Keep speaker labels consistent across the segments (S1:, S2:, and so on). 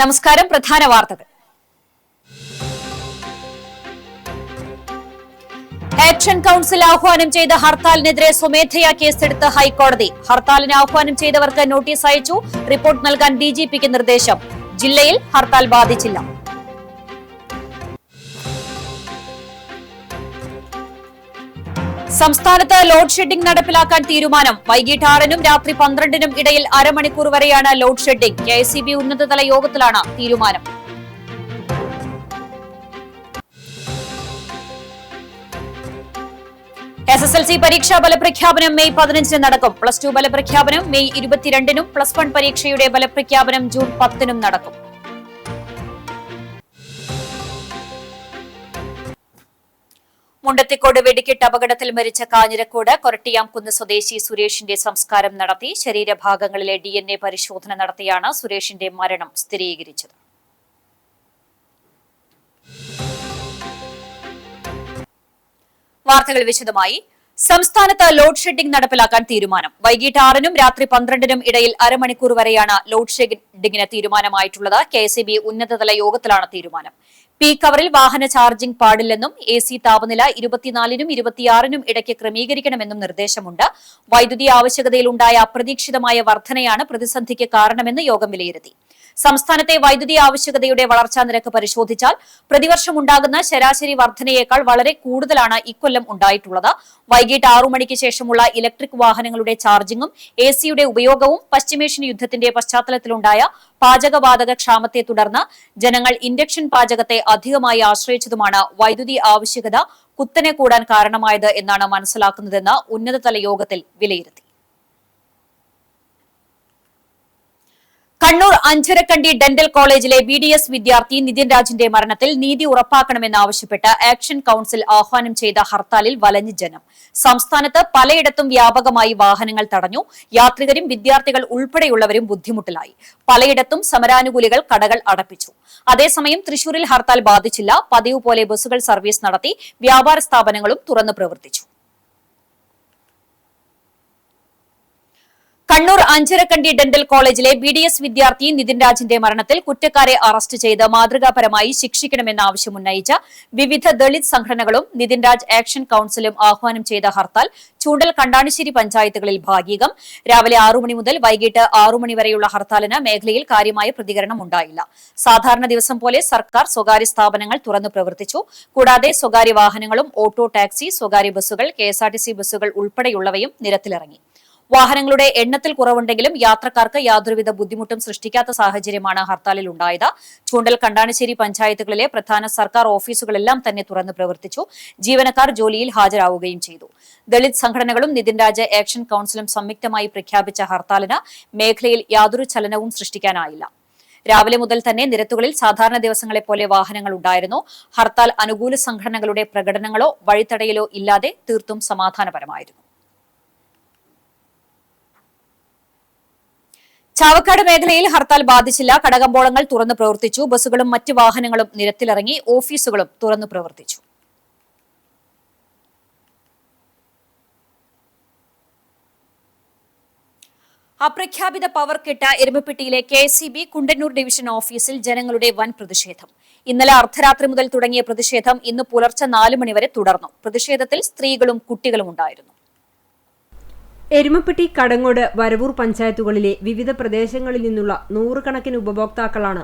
S1: നമസ്കാരം. പ്രധാന വാർത്തകൾ. ആക്ഷൻ കൌൺസിൽ ആഹ്വാനം ചെയ്ത ഹർത്താലിനെതിരെ സ്വമേധയാ കേസെടുത്ത് ഹൈക്കോടതി. ഹർത്താലിന് ആഹ്വാനം ചെയ്തവർക്ക് നോട്ടീസ് അയച്ചു. റിപ്പോർട്ട് നൽകാൻ ഡിജിപിക്ക് നിർദ്ദേശം. ജില്ലയിൽ ഹർത്താൽ ബാധിച്ചില്ല. സംസ്ഥാനത്ത് ലോഡ് ഷെഡിംഗ് നടപ്പിലാക്കാൻ തീരുമാനം. വൈകിട്ട് 6-നും രാത്രി 12-നും ഇടയിൽ അരമണിക്കൂർ വരെയാണ് ലോഡ് ഷെഡിംഗ്. കെഎസ്ഇബി ഉന്നതതല യോഗത്തിലാണ് തീരുമാനം. എസ്എസ്എൽസി പരീക്ഷാ ഫലപ്രഖ്യാപനം മെയ് 15-ന് നടക്കും. പ്ലസ് 2 ഫലപ്രഖ്യാപനം മെയ് 22-നും പ്ലസ് 1 പരീക്ഷയുടെ ഫലപ്രഖ്യാപനം ജൂൺ 10-നും നടക്കും. മുണ്ടത്തിക്കോട് വെടിക്കെട്ട് അപകടത്തിൽ മരിച്ച കാഞ്ഞിരക്കോട് കൊരട്ടിയാംകുന്ന് സ്വദേശി സുരേഷിന്റെ സംസ്കാരം നടത്തി. ശരീരഭാഗങ്ങളിലെ DNA പരിശോധന നടത്തിയാണ് സുരേഷിന്റെ മരണം സ്ഥിരീകരിച്ചത്. വാർത്തകൾ വിശദമായി. സംസ്ഥാനത്ത് ലോഡ് ഷെഡിംഗ് നടപ്പിലാക്കാൻ തീരുമാനം. വൈകിട്ട് 6-നും രാത്രി 12-നും ഇടയിൽ അരമണിക്കൂർ വരെയാണ് ലോഡ് ഷെഡിംഗിന് തീരുമാനമായിട്ടുള്ളത്. കെഎസ്ഇബി ഉന്നതതല യോഗത്തിലാണ് തീരുമാനം. പീക്ക് അവറിൽ വാഹന ചാർജിംഗ് പാടില്ലെന്നും AC താപനില 24-നും 26-നും ഇടയ്ക്ക് ക്രമീകരിക്കണമെന്നും നിർദ്ദേശമുണ്ട്. വൈദ്യുതി ആവശ്യകതയിലുണ്ടായ അപ്രതീക്ഷിതമായ വർധനയാണ് പ്രതിസന്ധിക്ക് കാരണമെന്ന് യോഗം വിലയിരുത്തി. സംസ്ഥാനത്തെ വൈദ്യുതി ആവശ്യകതയുടെ വളർച്ചാ നിരക്ക് പരിശോധിച്ചാൽ പ്രതിവർഷമുണ്ടാകുന്ന ശരാശരി വർധനയേക്കാൾ വളരെ കൂടുതലാണ് ഇക്കൊല്ലം ഉണ്ടായിട്ടുള്ളത്. വൈകിട്ട് 6 മണിക്ക് ശേഷമുള്ള ഇലക്ട്രിക് വാഹനങ്ങളുടെ ചാർജിംഗും ACയുടെ ഉപയോഗവും പശ്ചിമേഷ്യൻ യുദ്ധത്തിന്റെ പശ്ചാത്തലത്തിലുണ്ടായ പാചകവാതക ക്ഷാമത്തെ തുടർന്ന് ജനങ്ങൾ ഇൻഡക്ഷൻ പാചകത്തെ അധികമായി ആശ്രയിച്ചതുമാണ് വൈദ്യുതി ആവശ്യകത കുത്തനെ കൂടാൻ കാരണമായത് എന്നാണ് മനസ്സിലാക്കുന്നതെന്ന് ഉന്നതതല യോഗത്തിൽ വിലയിരുത്തി. കണ്ണൂർ അഞ്ചരക്കണ്ടി ഡെന്റൽ കോളേജിലെ BDS വിദ്യാർത്ഥി നിതിൻ രാജിന്റെ മരണത്തിൽ നീതി ഉറപ്പാക്കണമെന്നാവശ്യപ്പെട്ട് ആക്ഷൻ കൌൺസിൽ ആഹ്വാനം ചെയ്ത ഹർത്താലിൽ വലഞ്ഞ് ജനം. സംസ്ഥാനത്ത് പലയിടത്തും വ്യാപകമായി വാഹനങ്ങൾ തടഞ്ഞു. യാത്രികരും വിദ്യാർത്ഥികൾ ഉൾപ്പെടെയുള്ളവരും ബുദ്ധിമുട്ടിലായി. പലയിടത്തും സമരാനുകൂലികൾ കടകൾ അടപ്പിച്ചു. അതേസമയം തൃശൂരിൽ ഹർത്താൽ ബാധിച്ചില്ല. പതിവ് പോലെ ബസ്സുകൾ സർവീസ് നടത്തി. വ്യാപാര സ്ഥാപനങ്ങളും തുറന്നു പ്രവർത്തിച്ചു. കണ്ണൂർ അഞ്ചരക്കണ്ടി ഡെന്റൽ കോളേജിലെ BDS വിദ്യാർത്ഥി നിതിൻ രാജിന്റെ മരണത്തിൽ കുറ്റക്കാരെ അറസ്റ്റ് ചെയ്ത് മാതൃകാപരമായി ശിക്ഷിക്കണമെന്ന ആവശ്യമുന്നയിച്ച വിവിധ ദളിത് സംഘടനകളും നിതിൻ രാജ് ആക്ഷൻ കൌൺസിലും ആഹ്വാനം ചെയ്ത ഹർത്താൽ ചൂണ്ടൽ കണ്ടാണിശ്ശേരി പഞ്ചായത്തുകളിൽ ഭാഗികം. രാവിലെ 6 മണി മുതൽ വൈകിട്ട് 6 മണി വരെയുള്ള ഹർത്താലിന് മേഖലയിൽ കാര്യമായ പ്രതികരണം ഉണ്ടായില്ല. സാധാരണ ദിവസം പോലെ സർക്കാർ സ്വകാര്യ സ്ഥാപനങ്ങൾ തുറന്നു പ്രവർത്തിച്ചു. കൂടാതെ സ്വകാര്യ വാഹനങ്ങളും ഓട്ടോ ടാക്സി, സ്വകാര്യ ബസ്സുകൾ, KSRTC ബസ്സുകൾ ഉൾപ്പെടെയുള്ളവയും നിരത്തിലിറങ്ങി. വാഹനങ്ങളുടെ എണ്ണത്തിൽ കുറവുണ്ടെങ്കിലും യാത്രക്കാർക്ക് യാതൊരുവിധ ബുദ്ധിമുട്ടും സൃഷ്ടിക്കാത്ത സാഹചര്യമാണ് ഹർത്താലിൽ ഉണ്ടായത്. ചൂണ്ടൽ കണ്ടാണിശ്ശേരി പഞ്ചായത്തുകളിലെ പ്രധാന സർക്കാർ ഓഫീസുകളെല്ലാം തന്നെ തുറന്നു പ്രവർത്തിച്ചു. ജീവനക്കാർ ജോലിയിൽ ഹാജരാവുകയും ചെയ്തു. ദളിത് സംഘടനകളും നിതിൻ രാജ് ആക്ഷൻ കൌൺസിലും സംയുക്തമായി പ്രഖ്യാപിച്ച ഹർത്താലിന് മേഖലയിൽ യാതൊരു ചലനവും സൃഷ്ടിക്കാനായില്ല. രാവിലെ മുതൽ തന്നെ നിരത്തുകളിൽ സാധാരണ ദിവസങ്ങളെപ്പോലെ വാഹനങ്ങൾ ഉണ്ടായിരുന്നു. ഹർത്താൽ അനുകൂല സംഘടനകളുടെ പ്രകടനങ്ങളോ വഴിത്തടയലോ ഇല്ലാതെ തീർത്തും സമാധാനപരമായിരുന്നു. ചാവക്കാട് മേഖലയിൽ ഹർത്താൽ ബാധിച്ചില്ല. കടകമ്പോളങ്ങൾ തുറന്നു പ്രവർത്തിച്ചു. ബസ്സുകളും മറ്റ് വാഹനങ്ങളും നിരത്തിലിറങ്ങി. ഓഫീസുകളും തുറന്നു പ്രവർത്തിച്ചു. അപ്രഖ്യാപിത പവർ കെട്ട എരുമപ്പെട്ടിയിലെ KSEB കുണ്ടന്നൂർ ഡിവിഷൻ ഓഫീസിൽ ജനങ്ങളുടെ വൻ പ്രതിഷേധം. ഇന്നലെ അർദ്ധരാത്രി മുതൽ തുടങ്ങിയ പ്രതിഷേധം ഇന്ന് പുലർച്ചെ 4 മണിവരെ തുടർന്നു. പ്രതിഷേധത്തിൽ സ്ത്രീകളും കുട്ടികളും ഉണ്ടായിരുന്നു.
S2: എരുമപ്പെട്ടി, കടങ്ങോട്, വരവൂർ പഞ്ചായത്തുകളിലെ വിവിധ പ്രദേശങ്ങളിൽ നിന്നുള്ള നൂറുകണക്കിന് ഉപഭോക്താക്കളാണ്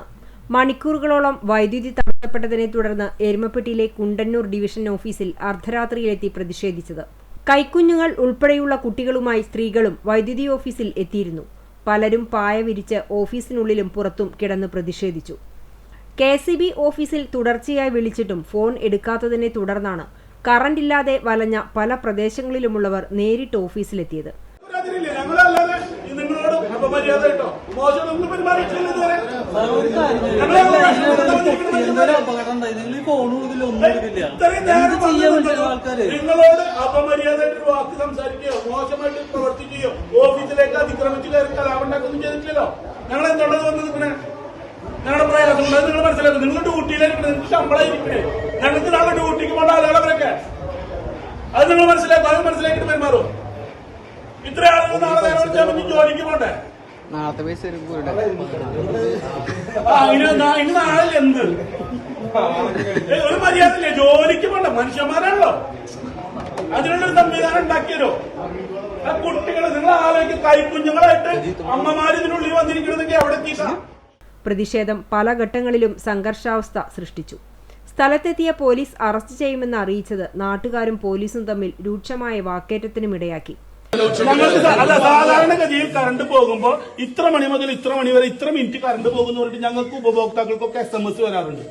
S2: മണിക്കൂറുകളോളം വൈദ്യുതി തടസ്സപ്പെട്ടതിനെ തുടർന്ന് എരുമപ്പെട്ടിയിലെ കുണ്ടന്നൂർ ഡിവിഷൻ ഓഫീസിൽ അർദ്ധരാത്രിയിലെത്തി പ്രതിഷേധിച്ചത്. കൈക്കുഞ്ഞുങ്ങൾ ഉൾപ്പെടെയുള്ള കുട്ടികളുമായി സ്ത്രീകളും വൈദ്യുതി ഓഫീസിൽ എത്തിയിരുന്നു. പലരും പായ വിരിച്ച് ഓഫീസിനുള്ളിലും പുറത്തും കിടന്ന് പ്രതിഷേധിച്ചു. KSEB ഓഫീസിൽ തുടർച്ചയായി വിളിച്ചിട്ടും ഫോൺ എടുക്കാത്തതിനെ തുടർന്നാണ് കറന്റ് ഇല്ലാതെ വലഞ്ഞ പല പ്രദേശങ്ങളിലുമുള്ളവർ നേരിട്ട് ഓഫീസിലെത്തിയത്.
S3: നിങ്ങളോട് അപമര്യാദയായിട്ട് വാക്ക് സംസാരിക്കുകയോ മോശമായിട്ട് പ്രവർത്തിക്കുകയോ ഓഫീസിലേക്ക് അതിക്രമിച്ച് കയറി കലാപുണ്ടാക്കൊന്നും ചെയ്തിട്ടില്ലല്ലോ. ഞങ്ങൾ എന്തുള്ളത് വന്ന് നിൽക്കണേ? ഞങ്ങളുടെ പ്രയാസം നിങ്ങൾ മനസ്സിലാക്കും. നിങ്ങൾ ഡ്യൂട്ടിയിലായിരിക്കണേ, നിങ്ങൾക്ക് ശമ്പളം ഇരിക്കണേ. ഞങ്ങൾക്ക് നാളെ ഡ്യൂട്ടിക്ക് പോകേണ്ട ആളുകളവരൊക്കെ അത് നിങ്ങൾ മനസ്സിലാക്കും. അത് മനസ്സിലാക്കിയിട്ട് പെരുമാറും. ഇത്ര ആളുകൾ നാളെ നേരം ജോലിക്ക് പോകണ്ടേ? നാളത്തെ പൈസ ഇനി നാളെ എന്ത് ഒരു മര്യാദയില്ലേ? ജോലിക്ക് പോണ്ട മനുഷ്യന്മാരാണല്ലോ, അതിനുള്ളൊരു സംവിധാനം ഉണ്ടാക്കിയല്ലോ. ആ കുട്ടികളെ നിങ്ങൾ ആലോചിക്കും, കൈക്കുഞ്ഞുങ്ങളായിട്ട് അമ്മമാര് ഇതിനുള്ളിൽ വന്നിരിക്കണമെങ്കിൽ അവിടെ എത്തിയിട്ടാ.
S2: പ്രതിഷേധം പല ഘട്ടങ്ങളിലും സംഘർഷാവസ്ഥ സൃഷ്ടിച്ചു. സ്ഥലത്തെത്തിയ പോലീസ് അറസ്റ്റ് ചെയ്യുമെന്ന് അറിയിച്ചത് നാട്ടുകാരും പോലീസും തമ്മിൽ രൂക്ഷമായ വാക്കേറ്റത്തിനുമിടയാക്കി.
S3: ഞങ്ങൾക്ക് സാധാരണഗതിയിൽ കറണ്ട് പോകുമ്പോൾ ഇത്ര മണി മുതൽ ഇത്ര മണി വരെ ഇത്ര മിനിറ്റ് കറണ്ട് പോകുന്ന പറഞ്ഞിട്ട് ഞങ്ങൾക്ക് ഉപഭോക്താക്കൾക്കൊക്കെ SMS വരാറുണ്ട്.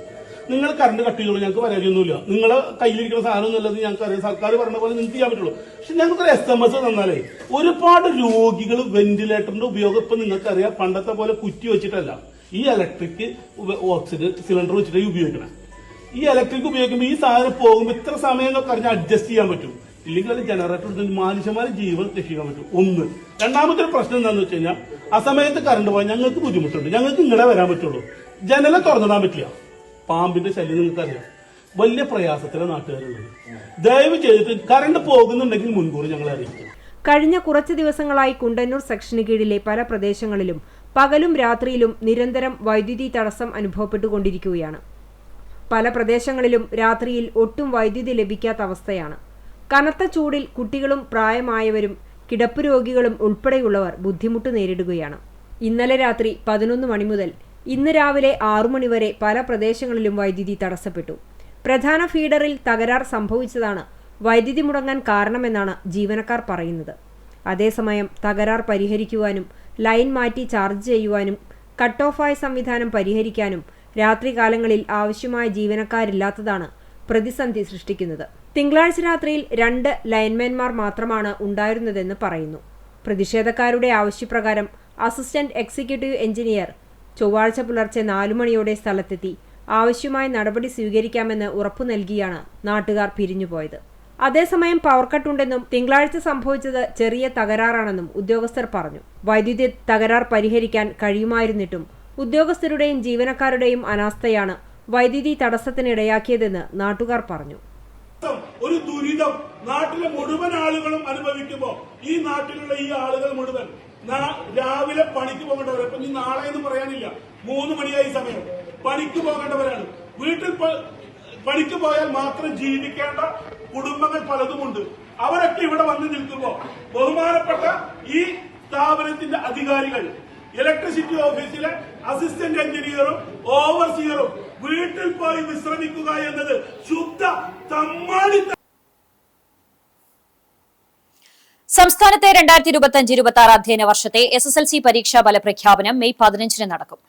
S3: നിങ്ങൾ കറണ്ട് കട്ട് ചെയ്യുള്ളൂ, ഞങ്ങൾക്ക് പരാതിയൊന്നുമില്ല, നിങ്ങളെ കയ്യിലിരിക്കുന്ന സാധനം എന്നുള്ളത് ഞങ്ങൾക്ക് അറിയാം, സർക്കാർ പറഞ്ഞ പോലെ നിങ്ങൾക്ക് ചെയ്യാൻ പറ്റുള്ളൂ. പക്ഷെ ഞങ്ങൾക്കൊരു SMS തന്നാലേ ഒരുപാട് രോഗികൾ വെന്റിലേറ്ററിന്റെ ഉപയോഗം ഇപ്പൊ നിങ്ങൾക്കറിയാം പണ്ടത്തെ പോലെ കുറ്റി വെച്ചിട്ടല്ല, ഈ ഇലക്ട്രിക് ഓക്സിജൻ സിലിണ്ടർ വെച്ചിട്ട് ഉപയോഗിക്കണം. ഈ ഇലക്ട്രിക് ഉപയോഗിക്കുമ്പോൾ ഈ സാധനം പോകുമ്പോൾ ഇത്ര സമയം എന്നൊക്കെ അറിഞ്ഞാൽ അഡ്ജസ്റ്റ് ചെയ്യാൻ പറ്റും. ഇല്ലെങ്കിൽ അത് ജനറേറ്റർ മനുഷ്യന്മാരുടെ ജീവൻ രക്ഷിക്കാൻ പറ്റും. ഒന്ന്. രണ്ടാമത്തെ ഒരു പ്രശ്നം എന്താണെന്ന് വെച്ച് കഴിഞ്ഞാൽ ആ സമയത്ത് കറണ്ട് പോയാൽ ഞങ്ങൾക്ക് ബുദ്ധിമുട്ടുണ്ട്, ഞങ്ങൾക്ക് ഇങ്ങടെ വരാൻ പറ്റുള്ളൂ, ജനലെ തുറന്നിടാൻ പറ്റില്ല. പാമ്പിന്റെ ശല്യം നിങ്ങൾക്കറിയാം, വലിയ പ്രയാസത്തിലെ നാട്ടുകാരുള്ളത്. ദയവ് ചെയ്തിട്ട് കറണ്ട് പോകുന്നുണ്ടെങ്കിൽ മുൻകൂർ ഞങ്ങളെ അറിയിക്കും.
S2: കഴിഞ്ഞ കുറച്ച് ദിവസങ്ങളായി കുണ്ടന്നൂർ സെക്ഷന് കീഴിലെ പല പ്രദേശങ്ങളിലും പകലും രാത്രിയിലും നിരന്തരം വൈദ്യുതി തടസ്സം അനുഭവപ്പെട്ടുകൊണ്ടിരിക്കുകയാണ്. പല പ്രദേശങ്ങളിലും രാത്രിയിൽ ഒട്ടും വൈദ്യുതി ലഭിക്കാത്ത അവസ്ഥയാണ്. കനത്ത ചൂടിൽ കുട്ടികളും പ്രായമായവരും കിടപ്പ് രോഗികളും ഉൾപ്പെടെയുള്ളവർ ബുദ്ധിമുട്ട് നേരിടുകയാണ്. ഇന്നലെ രാത്രി 11 മണി മുതൽ ഇന്ന് രാവിലെ 6 മണി വരെ പല പ്രദേശങ്ങളിലും വൈദ്യുതി തടസ്സപ്പെട്ടു. പ്രധാന ഫീഡറിൽ തകരാർ സംഭവിച്ചതാണ് വൈദ്യുതി മുടങ്ങാൻ കാരണമെന്നാണ് ജീവനക്കാർ പറയുന്നത്. അതേസമയം തകരാർ പരിഹരിക്കുവാനും ലൈൻ മാറ്റി ചാർജ് ചെയ്യുവാനും കട്ട് ഓഫായ സംവിധാനം പരിഹരിക്കാനും രാത്രികാലങ്ങളിൽ ആവശ്യമായ ജീവനക്കാരില്ലാത്തതാണ് പ്രതിസന്ധി സൃഷ്ടിക്കുന്നത്. തിങ്കളാഴ്ച രാത്രിയിൽ 2 ലൈൻമാൻമാർ മാത്രമാണ് ഉണ്ടായിരുന്നതെന്ന് പറയുന്നു. പ്രതിഷേധക്കാരുടെ ആവശ്യപ്രകാരം അസിസ്റ്റന്റ് എക്സിക്യൂട്ടീവ് എഞ്ചിനീയർ ചൊവ്വാഴ്ച പുലർച്ചെ 4 മണിയോടെ സ്ഥലത്തെത്തി ആവശ്യമായ നടപടി സ്വീകരിക്കാമെന്ന് ഉറപ്പു നൽകിയാണ് നാട്ടുകാർ പിരിഞ്ഞുപോയത്. അതേസമയം പവർ കട്ടുണ്ടെന്നും തിങ്കളാഴ്ച സംഭവിച്ചത് ചെറിയ തകരാറാണെന്നും ഉദ്യോഗസ്ഥർ പറഞ്ഞു. വൈദ്യുതി തകരാർ പരിഹരിക്കാൻ കഴിയുമായിരുന്നിട്ടും ഉദ്യോഗസ്ഥരുടെയും ജീവനക്കാരുടെയും അനാസ്ഥയാണ് വൈദ്യുതി തടസ്സത്തിനിടയാക്കിയതെന്ന് നാട്ടുകാർ പറഞ്ഞു.
S3: ഒരു ദുരിതം നാട്ടിലെ മുഴുവൻ ആളുകളും അനുഭവിക്കുമ്പോൾ ഈ നാട്ടിലുള്ള ഈ ആളുകൾ മുഴുവൻ രാവിലെ പണിക്ക് പോകേണ്ടവർ, ഇപ്പൊ ഇനി നാളെ എന്ന് പറയാനില്ല, 3 മണിയായി സമയം, പണിക്ക് പോകേണ്ടവരാണ്. വീട്ടിൽ പണിക്ക് പോയാൽ മാത്രം ജീവിക്കേണ്ട കുടുംബങ്ങൾ പലതുമുണ്ട്. അവരൊക്കെ ഇവിടെ വന്ന് നിൽക്കുമ്പോൾ ബഹുമാനപ്പെട്ട ഈ സ്ഥാപനത്തിന്റെ അധികാരികൾ, ഇലക്ട്രിസിറ്റി ഓഫീസിലെ അസിസ്റ്റന്റ് എഞ്ചിനീയറും ഓവർസിയറും വീട്ടിൽ പോയി വിശ്രമിക്കുക എന്നത് ശുദ്ധ തമ്മാടിത്തരം.
S1: സംസ്ഥാനത്തെ 2025-26 അധ്യയന വർഷത്തെ SSLC പരീക്ഷാ ഫലപ്രഖ്യാപനം മെയ് 15 നടക്കും.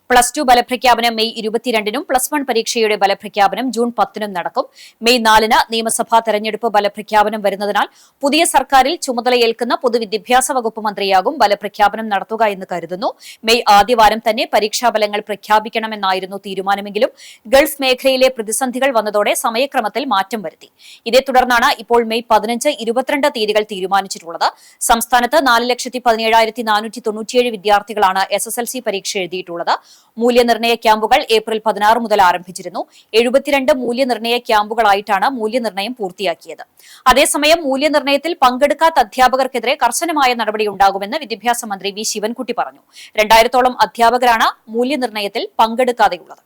S1: +2 ഫലപ്രഖ്യാപനം മെയ് 22-നും +1 പരീക്ഷയുടെ ഫലപ്രഖ്യാപനം ജൂൺ 10-നും നടക്കും. മെയ് 4-ന് നിയമസഭാ തെരഞ്ഞെടുപ്പ് ഫലപ്രഖ്യാപനം വരുന്നതിനാൽ പുതിയ സർക്കാരിൽ ചുമതലയേൽക്കുന്ന പൊതുവിദ്യാഭ്യാസ വകുപ്പ് മന്ത്രിയാകും ഫലപ്രഖ്യാപനം നടത്തുക എന്ന് കരുതുന്നു. മെയ് ആദ്യവാരം തന്നെ പരീക്ഷാഫലങ്ങൾ പ്രഖ്യാപിക്കണമെന്നായിരുന്നു തീരുമാനമെങ്കിലും ഗൾഫ് മേഖലയിലെ പ്രതിസന്ധികൾ വന്നതോടെ സമയക്രമത്തിൽ മാറ്റം വരുത്തി. ഇതേ തുടർന്നാണ് ഇപ്പോൾ മെയ് 15, 22 തീയതികൾ തീരുമാനിച്ചിട്ടുള്ളത്. സംസ്ഥാനത്ത് 4,17,497 വിദ്യാർത്ഥികളാണ് SSLC പരീക്ഷ എഴുതിയിട്ടുള്ളത്. മൂല്യനിർണ്ണയ ക്യാമ്പുകൾ ഏപ്രിൽ 16 മുതൽ ആരംഭിച്ചിരുന്നു. 72 മൂല്യനിർണ്ണയ ക്യാമ്പുകളായിട്ടാണ് മൂല്യനിർണ്ണയം പൂർത്തിയാക്കിയത്. അതേസമയം മൂല്യനിർണ്ണയത്തിൽ പങ്കെടുക്കാത്ത അധ്യാപകർക്കെതിരെ കർശനമായ നടപടിയുണ്ടാകുമെന്ന് വിദ്യാഭ്യാസ മന്ത്രി വി ശിവൻകുട്ടി പറഞ്ഞു. 2000-ഓളം അധ്യാപകരാണ് മൂല്യനിർണ്ണയത്തിൽ പങ്കെടുക്കാതെയുള്ളത്.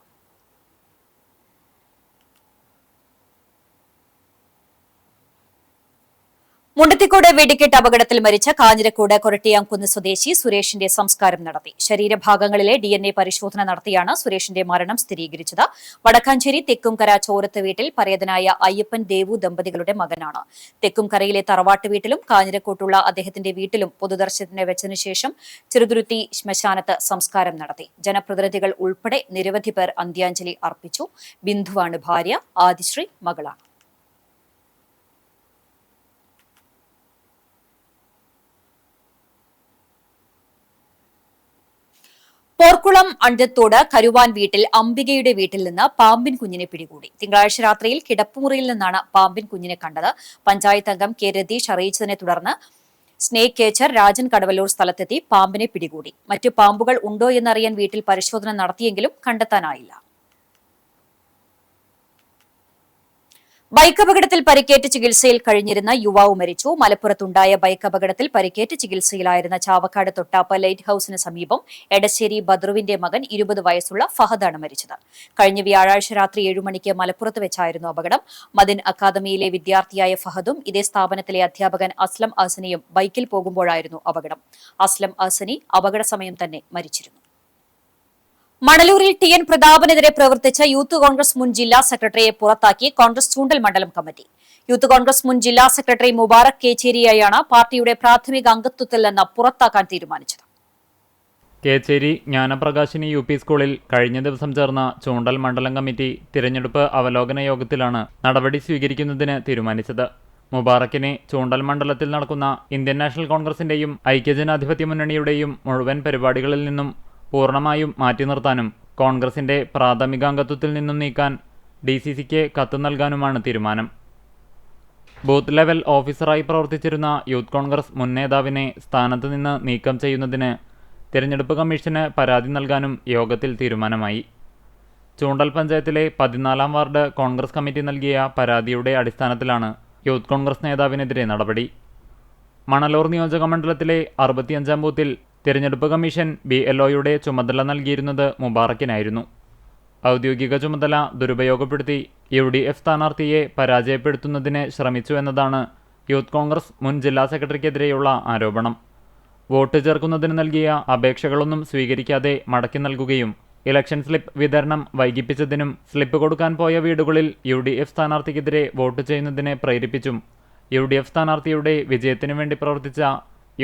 S1: മുണ്ടത്തിക്കോട് വെടിക്കെട്ട് അപകടത്തിൽ മരിച്ച കാഞ്ഞിരക്കോട് കൊരട്ടിയാംകുന്ന് സ്വദേശി സുരേഷിന്റെ സംസ്കാരം നടത്തി. ശരീരഭാഗങ്ങളിലെ DNA പരിശോധന നടത്തിയാണ് സുരേഷിന്റെ മരണം സ്ഥിരീകരിച്ചത്. വടക്കാഞ്ചേരി തെക്കുംകര ചോരത്ത് വീട്ടിൽ പരേതനായ അയ്യപ്പൻ ദേവു ദമ്പതികളുടെ മകനാണ്. തെക്കുംകരയിലെ തറവാട്ട് വീട്ടിലും കാഞ്ഞിരക്കോട്ടുള്ള അദ്ദേഹത്തിന്റെ വീട്ടിലും പൊതുദർശനത്തിന് വെച്ചതിനു ശേഷം ചെറുതുരുത്തി ശ്മശാനത്ത് സംസ്കാരം നടത്തി. ജനപ്രതിനിധികൾ ഉൾപ്പെടെ നിരവധി പേർ അന്ത്യാഞ്ജലി അർപ്പിച്ചു. ബിന്ദുവാണ് ഭാര്യ, ആദിശ്രീ മകളാണ്. പോർക്കുളം അണ്ടത്തോട് കരുവാൻ വീട്ടിൽ അംബികയുടെ വീട്ടിൽ നിന്ന് പാമ്പിൻ കുഞ്ഞിനെ പിടികൂടി. തിങ്കളാഴ്ച രാത്രിയിൽ കിടപ്പുമുറിയിൽ നിന്നാണ് പാമ്പിൻ കുഞ്ഞിനെ കണ്ടത്. പഞ്ചായത്ത് അംഗം കെ രതീഷ് അറിയിച്ചതിനെ തുടർന്ന് സ്നേക് കേച്ചർ രാജൻ കടവല്ലൂർ സ്ഥലത്തെത്തി പാമ്പിനെ പിടികൂടി. മറ്റു പാമ്പുകൾ ഉണ്ടോ എന്നറിയാൻ വീട്ടിൽ പരിശോധന നടത്തിയെങ്കിലും കണ്ടെത്താനായില്ല. ബൈക്ക് അപകടത്തിൽ പരിക്കേറ്റ് ചികിത്സയിൽ കഴിഞ്ഞിരുന്ന യുവാവ് മരിച്ചു. മലപ്പുറത്തുണ്ടായ ബൈക്ക് അപകടത്തിൽ പരിക്കേറ്റ് ചികിത്സയിലായിരുന്ന ചാവക്കാട് തൊട്ടാപ്പ് ലൈറ്റ് ഹൌസിന് സമീപം എടശ്ശേരി ബദ്രുവിന്റെ മകൻ 20 വയസ്സുള്ള ഫഹദാണ് മരിച്ചത്. കഴിഞ്ഞ വ്യാഴാഴ്ച രാത്രി 7 മണിക്ക് മലപ്പുറത്ത് വെച്ചായിരുന്നു അപകടം. മദിൻ അക്കാദമിയിലെ വിദ്യാർത്ഥിയായ ഫഹദും ഇതേ സ്ഥാപനത്തിലെ അധ്യാപകൻ അസ്ലം അഹ്സനിയും ബൈക്കിൽ പോകുമ്പോഴായിരുന്നു അപകടം. അസ്ലം അഹ്സനി അപകട സമയം തന്നെ മരിച്ചിരുന്നു. മണലൂരിൽ ടി.എൻ. പ്രതാപനെതിരെ പ്രവർത്തിച്ച യൂത്ത് കോൺഗ്രസ് മുൻ ജില്ലാ സെക്രട്ടറിയെ പുറത്താക്കി കോൺഗ്രസ് ചൂണ്ടൽ മണ്ഡലം കമ്മിറ്റി. യൂത്ത് കോൺഗ്രസ് മുൻ ജില്ലാ സെക്രട്ടറി മുബാറക് കേച്ചേരിയെയാണ് പാർട്ടിയുടെ പ്രാഥമിക അംഗത്വത്തിൽ നിന്ന് പുറത്താക്കാൻ തീരുമാനിച്ചത്.
S4: കേച്ചേരി ജ്ഞാനപ്രകാശിനി യു.പി. സ്കൂളിൽ കഴിഞ്ഞ ദിവസം ചേർന്ന ചൂണ്ടൽ മണ്ഡലം കമ്മിറ്റി തിരഞ്ഞെടുപ്പ് അവലോകന യോഗത്തിലാണ് നടപടി സ്വീകരിക്കുന്നതിന് തീരുമാനിച്ചത്. മുബാറക്കിനെ ചൂണ്ടൽ മണ്ഡലത്തിൽ നടക്കുന്ന ഇന്ത്യൻ നാഷണൽ കോൺഗ്രസിന്റെയും ഐക്യജനാധിപത്യ മുന്നണിയുടെയും മുഴുവൻ പരിപാടികളിൽ നിന്നും പൂർണ്ണമായും മാറ്റി നിർത്താനും കോൺഗ്രസിന്റെ പ്രാഥമികാംഗത്വത്തിൽ നിന്നും നീക്കാൻ DCCക്ക് കത്ത് നൽകാനുമാണ് തീരുമാനം. ബൂത്ത് ലെവൽ ഓഫീസറായി പ്രവർത്തിച്ചിരുന്ന യൂത്ത് കോൺഗ്രസ് മുൻ നേതാവിനെ സ്ഥാനത്ത് നിന്ന് നീക്കം ചെയ്യുന്നതിന് തിരഞ്ഞെടുപ്പ് കമ്മീഷന് പരാതി നൽകാനും യോഗത്തിൽ തീരുമാനമായി. ചൂണ്ടൽ പഞ്ചായത്തിലെ 14-ാം വാർഡ് കോൺഗ്രസ് കമ്മിറ്റി നൽകിയ പരാതിയുടെ അടിസ്ഥാനത്തിലാണ് യൂത്ത് കോൺഗ്രസ് നേതാവിനെതിരെ നടപടി. മണലൂർ നിയോജക മണ്ഡലത്തിലെ 65-ാം ബൂത്തിൽ തിരഞ്ഞെടുപ്പ് കമ്മീഷൻ BLOയുടെ ചുമതല നൽകിയിരുന്നത് മുബാറക്കിനായിരുന്നു. ഔദ്യോഗിക ചുമതല ദുരുപയോഗപ്പെടുത്തി UDF സ്ഥാനാർത്ഥിയെ പരാജയപ്പെടുത്തുന്നതിന് ശ്രമിച്ചു എന്നതാണ് യൂത്ത് കോൺഗ്രസ് മുൻ ജില്ലാ സെക്രട്ടറിക്കെതിരെയുള്ള ആരോപണം. വോട്ട് ചേർക്കുന്നതിന് നൽകിയ അപേക്ഷകളൊന്നും സ്വീകരിക്കാതെ മടക്കി നൽകുകയും ഇലക്ഷൻ സ്ലിപ്പ് വിതരണം വൈകിപ്പിച്ചതിനും സ്ലിപ്പ് കൊടുക്കാൻ പോയ വീടുകളിൽ UDF സ്ഥാനാർത്ഥിക്കെതിരെ വോട്ട് ചെയ്യുന്നതിനെ പ്രേരിപ്പിച്ചും UDF സ്ഥാനാർത്ഥിയുടെ വിജയത്തിനു വേണ്ടി പ്രവർത്തിച്ച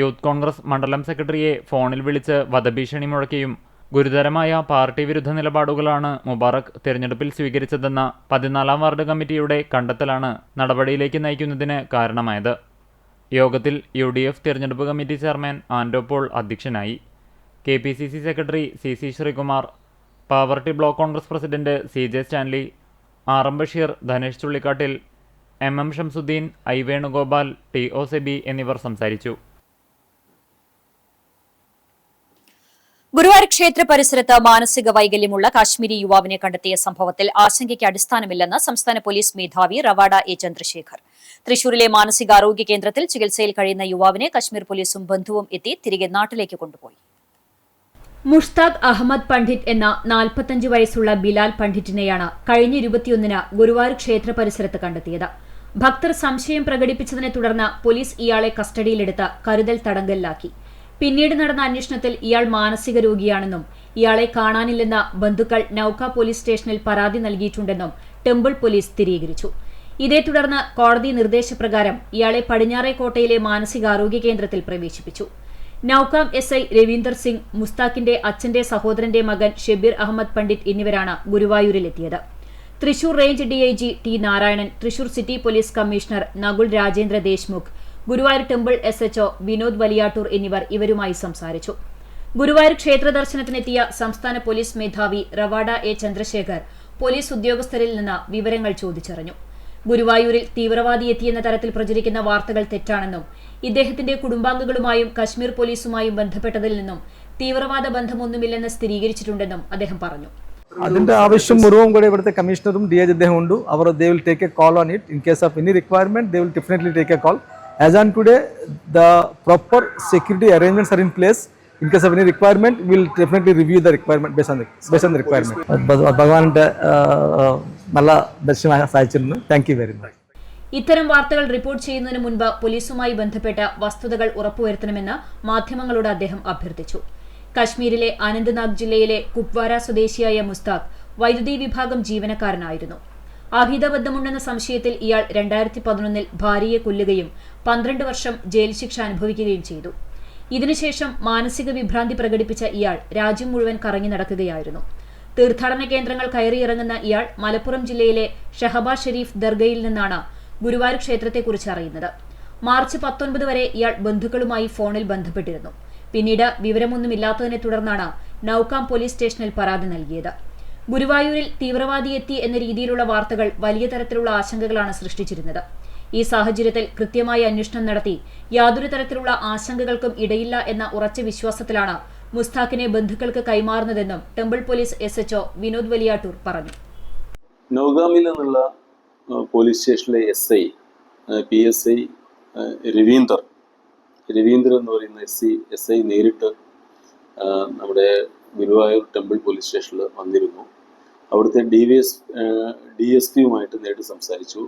S4: യൂത്ത് കോൺഗ്രസ് മണ്ഡലം സെക്രട്ടറിയെ ഫോണിൽ വിളിച്ച് വധഭീഷണി മുഴക്കിയും ഗുരുതരമായ പാർട്ടി വിരുദ്ധ നിലപാടുകളാണ് മുബാറക് തിരഞ്ഞെടുപ്പിൽ സ്വീകരിച്ചതെന്ന 14-ാം വാർഡ് കമ്മിറ്റിയുടെ കണ്ടെത്തലാണ് നടപടിയിലേക്ക് നയിക്കുന്നതിന് കാരണമായത്. യോഗത്തിൽ UDF തിരഞ്ഞെടുപ്പ് കമ്മിറ്റി ചെയർമാൻ ആൻഡോ പോൾ അധ്യക്ഷനായി. KPCC secretary CC Sreekumar, Pavaratty block Congress president CJ Stanley, RM Basheer, Dhanesh Chullikkattil, MM Shamsuddeen, I Venugopal, TO Seby എന്നിവർ സംസാരിച്ചു.
S1: ഗുരുവായൂർ ക്ഷേത്ര പരിസരത്ത് മാനസിക വൈകല്യമുള്ള കാശ്മീരി യുവാവിനെ കണ്ടെത്തിയ സംഭവത്തിൽ ആശങ്കയ്ക്ക് അടിസ്ഥാനമില്ലെന്ന് സംസ്ഥാന പോലീസ് മേധാവി റവാഡ എ ചന്ദ്രശേഖർ. തൃശൂരിലെ മാനസികാരോഗ്യ കേന്ദ്രത്തിൽ ചികിത്സയിൽ കഴിയുന്ന യുവാവിനെ കശ്മീർ പോലീസും ബന്ധുവും എത്തി തിരികെ നാട്ടിലേക്ക് കൊണ്ടുപോയി. മുഷ്താഖ് അഹമ്മദ് പണ്ഡിറ്റ് എന്ന 45 വയസ്സുള്ള ബിലാൽ പണ്ഡിറ്റിനെയാണ് കഴിഞ്ഞ 21-ന് ഗുരുവായൂർ ക്ഷേത്ര പരിസരത്ത് കണ്ടെത്തിയത്. ഭക്തർ സംശയം പ്രകടിപ്പിച്ചതിനെ തുടർന്ന് പോലീസ് ഇയാളെ കസ്റ്റഡിയിലെടുത്ത് കരുതൽ തടങ്കലിലാക്കി. പിന്നീട് നടന്ന അന്വേഷണത്തിൽ ഇയാൾ മാനസിക രോഗിയാണെന്നും ഇയാളെ കാണാനില്ലെന്ന ബന്ധുക്കൾ നൌക പോലീസ് സ്റ്റേഷനിൽ പരാതി നൽകിയിട്ടുണ്ടെന്നും ടെമ്പിൾ പോലീസ് സ്ഥിരീകരിച്ചു. ഇതേ തുടർന്ന് കോടതി നിർദ്ദേശപ്രകാരം ഇയാളെ പടിഞ്ഞാറേക്കോട്ടയിലെ മാനസികാരോഗ്യ കേന്ദ്രത്തിൽ പ്രവേശിപ്പിച്ചു. നൌകാം SI രവീന്ദർ സിംഗ്, മുസ്താഖിന്റെ അച്ഛന്റെ സഹോദരന്റെ മകൻ ഷെബീർ അഹമ്മദ് പണ്ഡിറ്റ് എന്നിവരാണ് ഗുരുവായൂരിലെത്തിയത്. Thrissur range DIG T Narayanan, Thrissur city police commissioner Nakul Rajendra Deshmukh, Guruvayur temple SHO Vinod Valiyattoor എന്നിവർ ഇവരുമായി സംസാരിച്ചു. ഗുരുവായൂർ ക്ഷേത്ര ദർശനത്തിനെത്തിയ സംസ്ഥാന പോലീസ് മേധാവി റവാഡ എ ചന്ദ്രശേഖർ പോലീസ് ഉദ്യോഗസ്ഥരിൽ നിന്ന് വിവരങ്ങൾ ചോദിച്ചറിഞ്ഞു. ഗുരുവായൂരിൽ തീവ്രവാദി എത്തിയെന്ന തരത്തിൽ പ്രചരിക്കുന്ന വാർത്തകൾ തെറ്റാണെന്നും ഇദ്ദേഹത്തിന്റെ കുടുംബാംഗങ്ങളുമായും കശ്മീർ പോലീസുമായും ബന്ധപ്പെട്ടതിൽ നിന്നും തീവ്രവാദ ബന്ധമൊന്നുമില്ലെന്ന് സ്ഥിരീകരിച്ചിട്ടുണ്ടെന്നും അദ്ദേഹം പറഞ്ഞു.
S5: അതിന്റെ ആവശ്യം മുഴുവൻ കൂടെ ഇവിടുത്തെ കമ്മീഷണറും DIG അദ്ദേഹം ഉണ്ട്. അവർ they will take a call on it in case of any requirement. They will definitely take a call. As on today, the proper security arrangements are in place. In case of any requirement, we will definitely review the requirement based on the requirement. ഭഗവാന്റെ നല്ല ദർശനം സഹായിച്ചിരുന്നു. Thank you very much.
S1: ഇത്തരം വാർത്തകൾ report ചെയ്യുന്നതിന് മുൻപ് പോലീസുമായി ബന്ധപ്പെട്ട വസ്തുതകൾ ഉറപ്പുവരുത്തണമെന്ന് മാധ്യമങ്ങളോട് അദ്ദേഹം അഭ്യർത്ഥിച്ചു. കശ്മീരിലെ അനന്ത്നാഗ് ജില്ലയിലെ കുപ്വാര സ്വദേശിയായ മുസ്താഖ് വൈദ്യുതി വിഭാഗം ജീവനക്കാരനായിരുന്നു. അഹിതബദ്ധമുണ്ടെന്ന സംശയത്തിൽ ഇയാൾ 2011-ൽ ഭാര്യയെ കൊല്ലുകയും 12 വർഷം ജയിൽ ശിക്ഷ അനുഭവിക്കുകയും ചെയ്തു. ഇതിനുശേഷം മാനസിക വിഭ്രാന്തി പ്രകടിപ്പിച്ച ഇയാൾ രാജ്യം മുഴുവൻ കറങ്ങി നടക്കുകയായിരുന്നു. തീർത്ഥാടന കേന്ദ്രങ്ങൾ കയറിയിറങ്ങുന്ന ഇയാൾ മലപ്പുറം ജില്ലയിലെ ഷഹബാസ് ഷെരീഫ് ദർഗയിൽ നിന്നാണ് ഗുരുവായൂർ ക്ഷേത്രത്തെക്കുറിച്ച് അറിയുന്നത്. മാർച്ച് 19 വരെ ഇയാൾ ബന്ധുക്കളുമായി ഫോണിൽ ബന്ധപ്പെട്ടിരുന്നു. പിന്നീട് വിവരമൊന്നുമില്ലാത്തതിനെ തുടർന്നാണ് നൌകാം പോലീസ് സ്റ്റേഷനിൽ പരാതി നൽകിയത്. ഗുരുവായൂരിൽ തീവ്രവാദി എത്തി എന്ന രീതിയിലുള്ള വാർത്തകൾ വലിയ തരത്തിലുള്ള ആശങ്കകളാണ് സൃഷ്ടിച്ചിരുന്നത്. ഈ സാഹചര്യത്തിൽ കൃത്യമായ അന്വേഷണം നടത്തി യാതൊരു തരത്തിലുള്ള ആശങ്കകൾക്കും ഇടയില്ല എന്ന ഉറച്ച വിശ്വാസത്തിലാണ് മുസ്താഖിനെ ബന്ധുക്കൾക്ക് കൈമാറുന്നതെന്നും temple police SHO Vinod Valiyattoor പറഞ്ഞു.
S6: നൗഗാമിൽ നിന്നുള്ള പോലീസ് സ്റ്റേഷനിലെ SI PSI രവീന്ദ്രൻ എന്ന് പറയുന്ന SI നേരിട്ട് നമ്മുടെ ഗുരുവായൂർ ടെമ്പിൾ പോലീസ് സ്റ്റേഷനിൽ വന്നിരുന്നു. അവിടുത്തെ DSPയുമായിട്ട് നേരിട്ട് സംസാരിച്ചു.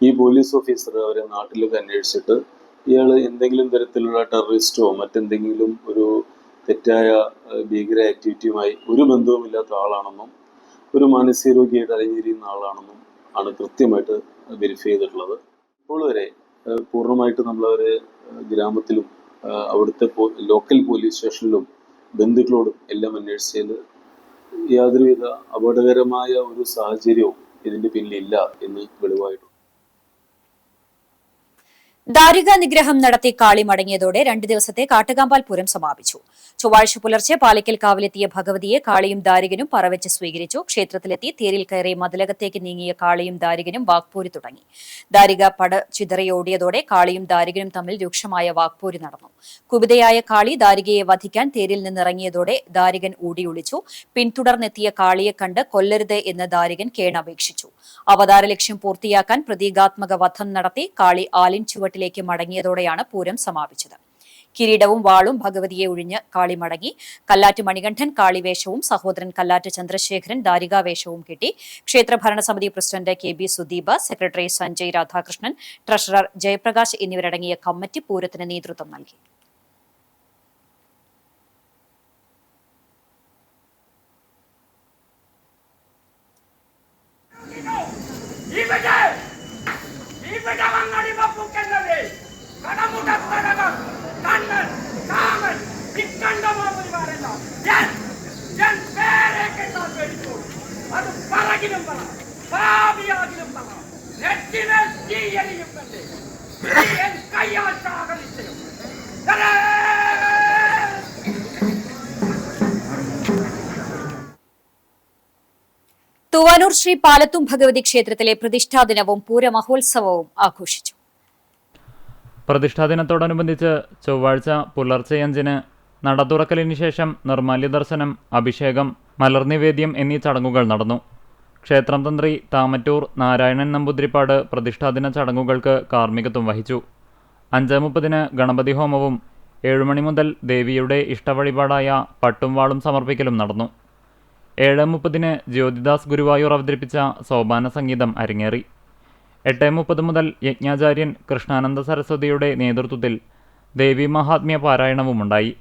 S6: ഈ പോലീസ് ഓഫീസർ അവരെ നാട്ടിലൊക്കെ അന്വേഷിച്ചിട്ട് ഇയാൾ എന്തെങ്കിലും തരത്തിലുള്ള ടെററിസ്റ്റോ മറ്റെന്തെങ്കിലും ഒരു തെറ്റായ ഭീകര ആക്ടിവിറ്റിയുമായി ഒരു ബന്ധവുമില്ലാത്ത ആളാണെന്നും ഒരു മാനസികരോഗിയായിട്ട് അലഞ്ഞിരിക്കുന്ന ആളാണെന്നും ആണ് കൃത്യമായിട്ട് വെരിഫൈ ചെയ്തിട്ടുള്ളത്. ഇപ്പോൾ വരെ പൂർണ്ണമായിട്ട് നമ്മളവരെ ഗ്രാമത്തിലും അവിടുത്തെ ലോക്കൽ പോലീസ് സ്റ്റേഷനിലും ബന്ധുക്കളോടും എല്ലാം അന്വേഷിച്ചതിൽ യാതൊരുവിധ അപകടകരമായ ഒരു സാഹചര്യവും ഇതിന്റെ പിന്നിലില്ല എന്ന് വെളിവായിട്ടുണ്ട്.
S1: ദാരിക നിഗ്രഹം നടത്തി കാളി മടങ്ങിയതോടെ 2 ദിവസത്തെ കാട്ടുകാമ്പാൽ പൂരം സമാപിച്ചു. ചൊവ്വാഴ്ച പുലർച്ചെ പാലക്കൽ കാവിലെത്തിയ ഭഗവതിയെ കാളിയും ദാരികനും പറവെച്ച് സ്വീകരിച്ചു. ക്ഷേത്രത്തിലെത്തി തേരിൽ കയറി മതിലകത്തേക്ക് നീങ്ങിയ കാളിയും ദാരികനും വാക്പോരി തുടങ്ങി. ദാരിക പട ചിതറിയോടിയതോടെ കാളിയും ദാരികനും തമ്മിൽ രൂക്ഷമായ വാക്പോരി നടന്നു. കുപിതയായ കാളി ദാരികയെ വധിക്കാൻ തേരിൽ നിന്നിറങ്ങിയതോടെ ദാരികൻ ഓടിയൊളിച്ചു. പിന്തുടർന്നെത്തിയ കാളിയെ കണ്ട് കൊല്ലരുത് എന്ന് ദാരികൻ കേണപേക്ഷിച്ചു. അവതാര ലക്ഷ്യം പൂർത്തിയാക്കാൻ പ്രതീകാത്മക വധം നടത്തി കാളി ആലിൻ ചുവട്ടിലേക്ക് മടങ്ങിയതോടെയാണ് പൂരം സമാപിച്ചത്. കിരീടവും വാളും ഭഗവതിയെ ഒഴിഞ്ഞ് കാളി മടങ്ങി. കല്ലാറ്റ് മണികണ്ഠൻ കാളിവേഷവും സഹോദരൻ കല്ലാറ്റ് ചന്ദ്രശേഖരൻ ദാരികാവേഷവും കിട്ടി. ക്ഷേത്ര ഭരണസമിതി president KB Sudeep, secretary Sanjay Radhakrishnan, treasurer Jayaprakash എന്നിവരടങ്ങിയ കമ്മിറ്റി പൂരത്തിന് നേതൃത്വം നൽകി. തൂവാനൂർ ശ്രീ പാലത്തും ഭഗവതി ക്ഷേത്രത്തിലെ പ്രതിഷ്ഠാദിനവും പൂരമഹോത്സവവും ആഘോഷിച്ചു.
S4: പ്രതിഷ്ഠാദിനത്തോടനുബന്ധിച്ച് ചൊവ്വാഴ്ച പുലർച്ചെ 5-ന് നട തുറക്കലിന് ശേഷം നിർമ്മാല്യ ദർശനം, അഭിഷേകം, മലർനിവേദ്യം എന്നീ ചടങ്ങുകൾ നടന്നു. ക്ഷേത്രം തന്ത്രി താമറ്റൂർ നാരായണൻ നമ്പൂതിരിപ്പാട് പ്രതിഷ്ഠാദിന ചടങ്ങുകൾക്ക് കാർമ്മികത്വം വഹിച്ചു. 5:30-ന് ഗണപതി ഹോമവും 7 മണി മുതൽ ദേവിയുടെ ഇഷ്ടവഴിപാടായ പട്ടും വാളും സമർപ്പിക്കലും നടന്നു. 7:30-ന് ജ്യോതിദാസ് ഗുരുവായൂർ അവതരിപ്പിച്ച സോപാന സംഗീതം അരങ്ങേറി. 8:30 മുതൽ യജ്ഞാചാര്യൻ കൃഷ്ണാനന്ദ സരസ്വതിയുടെ നേതൃത്വത്തിൽ ദേവി മഹാത്മ്യ പാരായണവുമുണ്ടായി.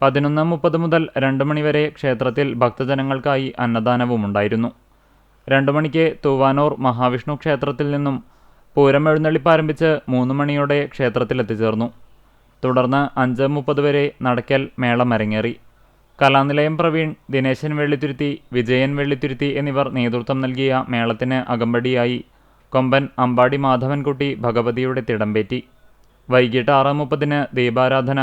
S4: 11:30 മുതൽ 2 മണിവരെ ക്ഷേത്രത്തിൽ ഭക്തജനങ്ങൾക്കായി അന്നദാനവുമുണ്ടായിരുന്നു. 2 മണിക്ക് തൂവാനൂർ മഹാവിഷ്ണു ക്ഷേത്രത്തിൽ നിന്നും പൂരം എഴുന്നള്ളിപ്പ് ആരംഭിച്ച് 3 മണിയോടെ ക്ഷേത്രത്തിലെത്തിച്ചേർന്നു. തുടർന്ന് 5:30 വരെ നടക്കൽ മേളം അരങ്ങേറി. കലാനിലയം പ്രവീൺ, ദിനേശൻ വെള്ളിത്തുരുത്തി, വിജയൻ വെള്ളിത്തുരുത്തി എന്നിവർ നേതൃത്വം നൽകിയ മേളത്തിന് അകമ്പടിയായി കൊമ്പൻ അമ്പാടി മാധവൻകുട്ടി ഭഗവതിയുടെ തിടമ്പേറ്റി. വൈകിട്ട് 6:30-ന് ദീപാരാധന,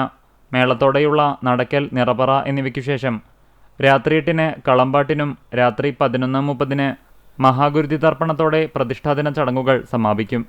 S4: മേളത്തോടെയുള്ള നടക്കൽ, നിറപറ എന്നിവയ്ക്കു ശേഷം രാത്രി 8-ന് കളമ്പാട്ടിനും രാത്രി 11:30-ന് മഹാഗുരുതി തർപ്പണത്തോടെ പ്രതിഷ്ഠാദിന ചടങ്ങുകൾ സമാപിക്കും.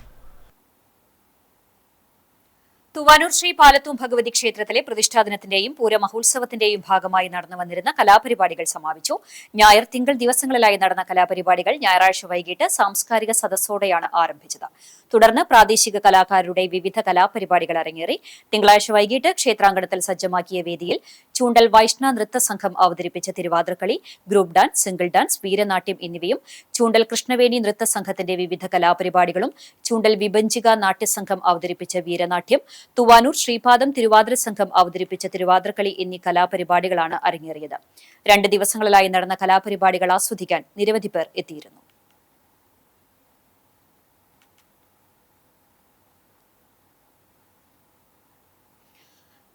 S1: തൂവാനൂർ ശ്രീ പാലത്തും ഭഗവതി ക്ഷേത്രത്തിലെ പ്രതിഷ്ഠാദിനത്തിന്റെയും പൂരമഹോത്സവത്തിന്റെയും ഭാഗമായി നടന്നു വന്നിരുന്ന കലാപരിപാടികൾ സമാപിച്ചു. ഞായർ, തിങ്കൾ ദിവസങ്ങളിലായി നടന്ന കലാപരിപാടികൾ ഞായറാഴ്ച വൈകിട്ട് സാംസ്കാരിക സദസ്സോടെയാണ് ആരംഭിച്ചത്. തുടർന്ന് പ്രാദേശിക കലാകാരുടെ വിവിധ കലാപരിപാടികൾ അരങ്ങേറി. തിങ്കളാഴ്ച വൈകിട്ട് ക്ഷേത്രാങ്കണത്തിൽ സജ്ജമാക്കിയ വേദിയിൽ ചൂണ്ടൽ വൈഷ്ണവ നൃത്ത സംഘം അവതരിപ്പിച്ച Thiruvathirakali, group dance, single dance, Veeranatyam എന്നിവയും ചൂണ്ടൽ കൃഷ്ണവേണി നൃത്ത സംഘത്തിന്റെ വിവിധ കലാപരിപാടികളും ചൂണ്ടൽ വിഭജിക നാട്യസംഘം അവതരിപ്പിച്ച വീരനാട്യം, തൂവാനൂർ ശ്രീപാദം തിരുവാതിര സംഘം അവതരിപ്പിച്ച തിരുവാതിരക്കളി എന്നീ കലാപരിപാടികളാണ് അരങ്ങേറിയത്. 2 ദിവസങ്ങളിലായി നടന്ന കലാപരിപാടികൾ ആസ്വദിക്കാൻ നിരവധി പേർ എത്തിയിരുന്നു.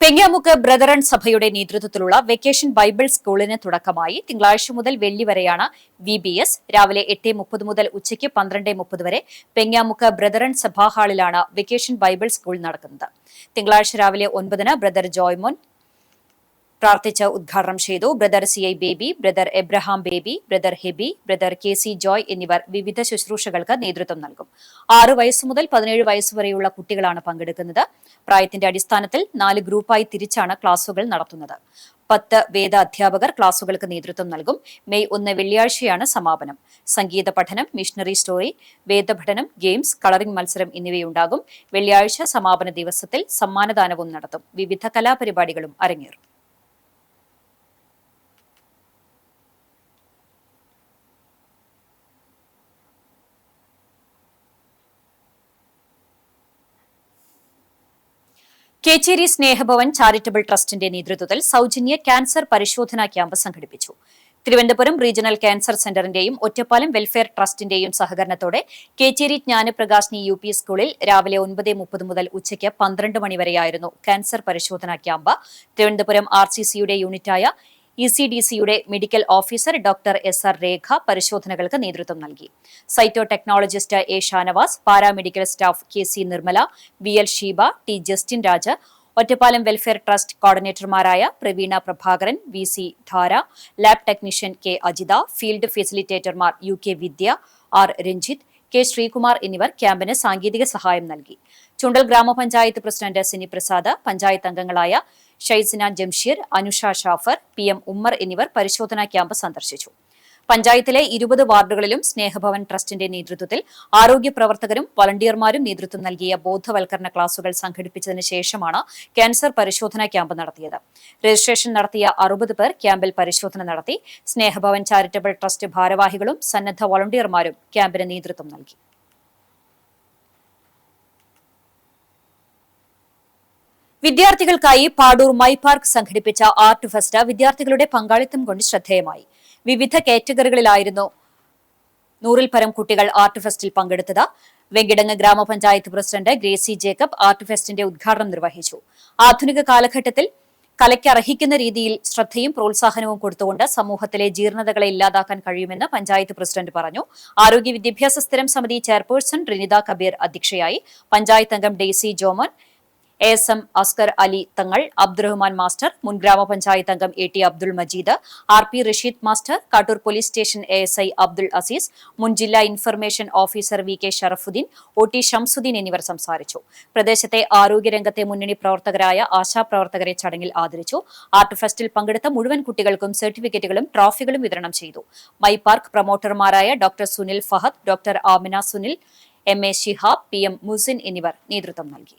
S1: പെങ്ങാമുക്ക് ബ്രദറൻ സഭയുടെ നേതൃത്വത്തിലുള്ള വെക്കേഷൻ ബൈബിൾ സ്കൂളിന് തുടക്കമായി. തിങ്കളാഴ്ച മുതൽ വെള്ളി വരെയാണ് VBS. രാവിലെ 8:30 മുതൽ ഉച്ചയ്ക്ക് 12:30 വരെ പെങ്ങാമുക്ക് ബ്രദറൻ സഭാ ഹാളിലാണ് വെക്കേഷൻ ബൈബിൾ സ്കൂൾ നടക്കുന്നത്. തിങ്കളാഴ്ച രാവിലെ 9-ന് ബ്രദർ ജോയ്മോൻ പ്രാർത്ഥിച്ച് ഉദ്ഘാടനം ചെയ്തു. Brother CI baby, brother Abraham baby, brother Hebei, brother KC Joy എന്നിവർ വിവിധ ശുശ്രൂഷകൾക്ക് നേതൃത്വം നൽകും. 6 വയസ്സ് മുതൽ 17 വയസ്സ് വരെയുള്ള കുട്ടികളാണ് പങ്കെടുക്കുന്നത്. പ്രായത്തിന്റെ അടിസ്ഥാനത്തിൽ 4 ഗ്രൂപ്പായി തിരിച്ചാണ് ക്ലാസുകൾ നടത്തുന്നത്. 10 വേദ അധ്യാപകർ ക്ലാസുകൾക്ക് നേതൃത്വം നൽകും. മെയ് 1 വെള്ളിയാഴ്ചയാണ് സമാപനം. സംഗീത പഠനം, മിഷണറി സ്റ്റോറി, വേദപഠനം, ഗെയിംസ്, കളറിംഗ് മത്സരം എന്നിവയുണ്ടാകും. വെള്ളിയാഴ്ച സമാപന ദിവസത്തിൽ സമ്മാനദാനവും നടത്തും. വിവിധ കലാപരിപാടികളും അരങ്ങേറും. കേച്ചേരി സ്നേഹഭവൻ ചാരിറ്റബിൾ ട്രസ്റ്റിന്റെ നേതൃത്വത്തിൽ സൌജന്യ ക്യാൻസർ പരിശോധനാ ക്യാമ്പ് സംഘടിപ്പിച്ചു. തിരുവനന്തപുരം റീജിയണൽ ക്യാൻസർ സെന്ററിന്റെയും ഒറ്റപ്പാലം വെൽഫെയർ ട്രസ്റ്റിന്റെയും സഹകരണത്തോടെ കേച്ചേരി ജ്ഞാനപ്രകാശിനി UP സ്കൂളിൽ രാവിലെ 9:30 മുതൽ ഉച്ചയ്ക്ക് 12 മണിവരെയായിരുന്നു ക്യാൻസർ പരിശോധനാ ക്യാമ്പ്. തിരുവനന്തപുരം RCCയുടെ യൂണിറ്റായ ECDCയുടെ medical officer doctor SR Rekha പരിശോധനകൾക്ക് നേതൃത്വം നൽകി. Cyto technologist A Shanavas, paramedical staff KC Nirmala, BL Sheeba, T Justin Raj, Ottapalam welfare trust കോർഡിനേറ്റർമാരായ Praveena Prabhakaran, VC Dhara, lab technician K Ajitha, field ഫെസിലിറ്റേറ്റർമാർ UK Vidya, R Ranjith, K Sreekumar എന്നിവർ ക്യാമ്പിന് സാങ്കേതിക സഹായം നൽകി. ചുണ്ടൽ ഗ്രാമപഞ്ചായത്ത് പ്രസിഡന്റ് സിനി പ്രസാദ്, പഞ്ചായത്ത് അംഗങ്ങളായ ഷൈസിന ജംഷീർ, അനുഷ ഷാഫർ, PM ഉമ്മർ എന്നിവർ പരിശോധനാ ക്യാമ്പ് സന്ദർശിച്ചു. പഞ്ചായത്തിലെ 20 വാർഡുകളിലും സ്നേഹഭവൻ ട്രസ്റ്റിന്റെ നേതൃത്വത്തിൽ ആരോഗ്യ പ്രവർത്തകരും വളണ്ടിയർമാരും നേതൃത്വം നൽകിയ ബോധവൽക്കരണ ക്ലാസുകൾ സംഘടിപ്പിച്ചതിന് ശേഷമാണ് ക്യാൻസർ പരിശോധനാ ക്യാമ്പ് നടത്തിയത്. രജിസ്ട്രേഷൻ നടത്തിയ 60 പേർ ക്യാമ്പിൽ പരിശോധന നടത്തി. സ്നേഹഭവൻ ചാരിറ്റബിൾ ട്രസ്റ്റ് ഭാരവാഹികളും സന്നദ്ധ വളണ്ടിയർമാരും ക്യാമ്പിന് നേതൃത്വം നൽകി. വിദ്യാർത്ഥികൾക്കായി പാടൂർ മൈ പാർക്ക് സംഘടിപ്പിച്ച ആർട്ട് ഫെസ്റ്റ് വിദ്യാർത്ഥികളുടെ പങ്കാളിത്തം കൊണ്ട് ശ്രദ്ധേയമായി. വിവിധ കാറ്റഗറികളിലായിരുന്നു 100-ൽ പരം കുട്ടികൾ ആർട്ട് ഫെസ്റ്റിൽ പങ്കെടുത്തത്. വെങ്കിടങ്ങ് ഗ്രാമപഞ്ചായത്ത് പ്രസിഡന്റ് ഗ്രേസി ജേക്കബ് ആർട്ട് ഫെസ്റ്റിന്റെ ഉദ്ഘാടനം നിർവഹിച്ചു. ആധുനിക കാലഘട്ടത്തിൽ കലയ്ക്ക് അർഹിക്കുന്ന രീതിയിൽ ശ്രദ്ധയും പ്രോത്സാഹനവും കൊടുത്തുകൊണ്ട് സമൂഹത്തിലെ ജീർണതകളെ ഇല്ലാതാക്കാൻ കഴിയുമെന്ന് പഞ്ചായത്ത് പ്രസിഡന്റ് പറഞ്ഞു. ആരോഗ്യ വിദ്യാഭ്യാസ സ്ഥിരം സമിതി ചെയർപേഴ്സൺ റിനിത കബീർ അധ്യക്ഷയായി. പഞ്ചായത്ത് അംഗം ഡെയ്സി ജോമോൻ, ASM അസ്കർ അലി തങ്ങൾ, അബ്ദുറഹ്മാൻ മാസ്റ്റർ, മുൻ ഗ്രാമപഞ്ചായത്ത് അംഗം AT Abdul Majeed, RP Rasheed master, Kattoor police station ASI Abdul Azeez, മുൻ ജില്ലാ information officer VK Sharafuddeen, OT Shamsuddeen എന്നിവർ സംസാരിച്ചു. പ്രദേശത്തെ ആരോഗ്യരംഗത്തെ മുന്നണി പ്രവർത്തകരായ ആശാപ്രവർത്തകരെ ചടങ്ങിൽ ആദരിച്ചു. ആർട്ട് ഫെസ്റ്റിൽ പങ്കെടുത്ത മുഴുവൻ കുട്ടികൾക്കും സർട്ടിഫിക്കറ്റുകളും ട്രോഫികളും വിതരണം ചെയ്തു. മൈ പാർക്ക് പ്രൊമോട്ടർമാരായ doctor Sunil Fahad, doctor Amina Sunil, MA Shihab, PM Musin എന്നിവർ നേതൃത്വം നൽകി.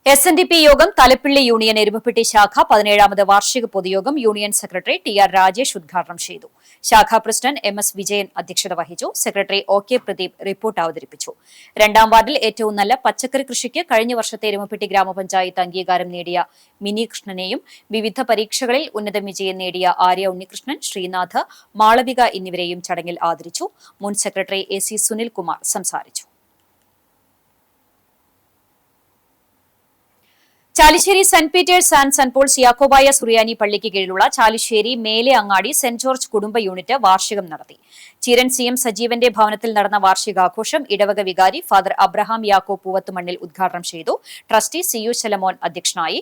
S1: SNDP യോഗം തലപ്പിള്ളി യൂണിയൻ എരുമപ്പെട്ടി ശാഖ 17ാമത് വാർഷിക പൊതുയോഗം യൂണിയൻ സെക്രട്ടറി TR രാജേഷ് ഉദ്ഘാടനം ചെയ്തു. ശാഖാ പ്രസിഡന്റ് MS വിജയൻ അധ്യക്ഷത വഹിച്ചു. സെക്രട്ടറി OK പ്രദീപ് റിപ്പോർട്ട് അവതരിപ്പിച്ചു. 2ാം വാർഡിൽ ഏറ്റവും നല്ല പച്ചക്കറി കൃഷിക്ക് കഴിഞ്ഞ വർഷത്തെ എരുമപ്പെട്ടി ഗ്രാമപഞ്ചായത്ത് അംഗീകാരം നേടിയ മിനി കൃഷ്ണനെയും വിവിധ പരീക്ഷകളിൽ ഉന്നത വിജയം നേടിയ ആര്യ ഉണ്ണികൃഷ്ണൻ, ശ്രീനാഥ്, മാളവിക എന്നിവരെയും ചടങ്ങിൽ ആദരിച്ചു. മുൻ സെക്രട്ടറി AC സുനിൽകുമാർ സംസാരിച്ചു. Chalissery Saint Peter's and Saint Paul's Yakobaya Suriyani പള്ളിക്ക് കീഴിലുള്ള ചാലിശ്ശേരി മേലെ അങ്ങാടി സെന്റ് ജോർജ് കുടുംബ യൂണിറ്റ് വാർഷികം നടത്തി. ചീരൻ CM സജീവന്റെ ഭവനത്തിൽ നടന്ന വാർഷികാഘോഷം ഇടവക വികാരി ഫാദർ അബ്രഹാം യാക്കോബ് പൂവത്തുമണ്ണിൽ ഉദ്ഘാടനം ചെയ്തു. ട്രസ്റ്റി CU ശലമോൻ അധ്യക്ഷനായി.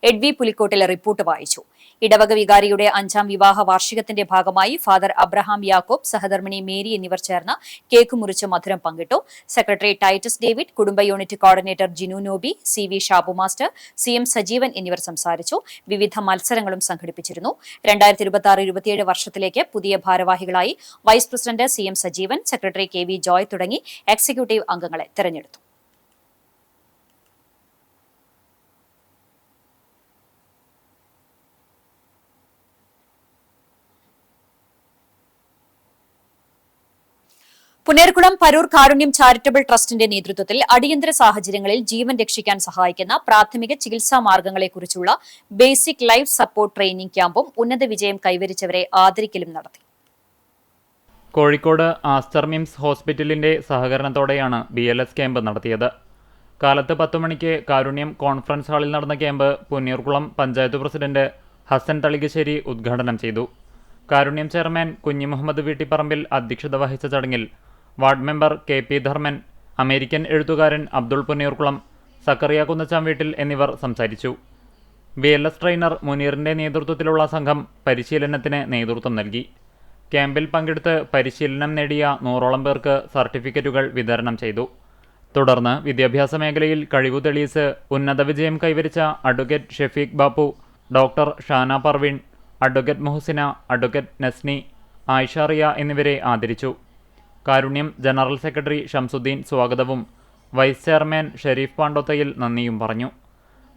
S1: എഡ്വി പുലിക്കോട്ടിൽ റിപ്പോർട്ട് വായിച്ചു. ഇടവക വികാരിയുടെ 5ാം വിവാഹ വാർഷികത്തിന്റെ ഭാഗമായി ഫാദർ അബ്രഹാം യാക്കോബ്, സഹധർമ്മിണി മേരി എന്നിവർ ചേർന്ന് കേക്ക് മുറിച്ച് മധുരം പങ്കിട്ടു. സെക്രട്ടറി ടൈറ്റസ് ഡേവിഡ്, കുടുംബ unit coordinator Jinu Noby, CV Shabu master, CM Sajeevan എന്നിവർ സംസാരിച്ചു. വിവിധ മത്സരങ്ങളും സംഘടിപ്പിച്ചിരുന്നു. 2026-27 വർഷത്തിലേക്ക് പുതിയ ഭാരവാഹികളായി vice president CM Sajeevan, secretary KV Joy തുടങ്ങി എക്സിക്യൂട്ടീവ് അംഗങ്ങളെ തെരഞ്ഞെടുത്തു. പുന്നേർകുളം പരൂർ കാരുണ്യം ചാരിറ്റബിൾ ട്രസ്റ്റിന്റെ നേതൃത്വത്തിൽ അടിയന്തര സാഹചര്യങ്ങളിൽ ജീവൻ രക്ഷിക്കാൻ സഹായിക്കുന്ന പ്രാഥമിക ചികിത്സാ മാർഗങ്ങളെക്കുറിച്ചുള്ള ബേസിക് ലൈഫ് സപ്പോർട്ട് ട്രെയിനിംഗ് ക്യാമ്പും ഉന്നത വിജയം കൈവരിച്ചവരെ ആദരിക്കലും നടത്തി.
S4: കോഴിക്കോട് ആസ്റ്റർ മിംസ് ഹോസ്പിറ്റലിന്റെ സഹകരണത്തോടെയാണ് BLS ക്യാമ്പ് നടത്തിയത്. കാലത്ത് 10 മണിക്ക് കാരുണ്യം കോൺഫറൻസ് ഹാളിൽ നടന്ന camp Punnerkulam panchayat president Hassan Thalikassery ഉദ്ഘാടനം ചെയ്തു. കാരുണ്യം ചെയർമാൻ കുഞ്ഞി മുഹമ്മദ് വീട്ടിപ്പറമ്പിൽ അധ്യക്ഷത വഹിച്ച ചടങ്ങിൽ ward member KP Dharman, American എഴുത്തുകാരൻ അബ്ദുൾ പുന്നയൂർക്കുളം, സക്കറിയ കുന്നച്ചാംവീട്ടിൽ എന്നിവർ സംസാരിച്ചു. BLS ട്രെയിനർ മുനീറിന്റെ നേതൃത്വത്തിലുള്ള സംഘം പരിശീലനത്തിന് നേതൃത്വം നൽകി. ക്യാമ്പിൽ പങ്കെടുത്ത് പരിശീലനം നേടിയ 100ഓളം പേർക്ക് സർട്ടിഫിക്കറ്റുകൾ വിതരണം ചെയ്തു. തുടർന്ന് വിദ്യാഭ്യാസ മേഖലയിൽ കഴിവു തെളിയിച്ച് ഉന്നത വിജയം കൈവരിച്ച advocate Shefeekh Bappu, doctor Shana Parveen, advocate Muhsina, advocate Nasni, Ayisha Riya എന്നിവരെ ആദരിച്ചു. കാരുണ്യം ജനറൽ സെക്രട്ടറി ഷംസുദ്ദീൻ സ്വാഗതവും വൈസ് ചെയർമാൻ ഷെരീഫ് പാണ്ടോത്തയിൽ നന്ദിയും പറഞ്ഞു.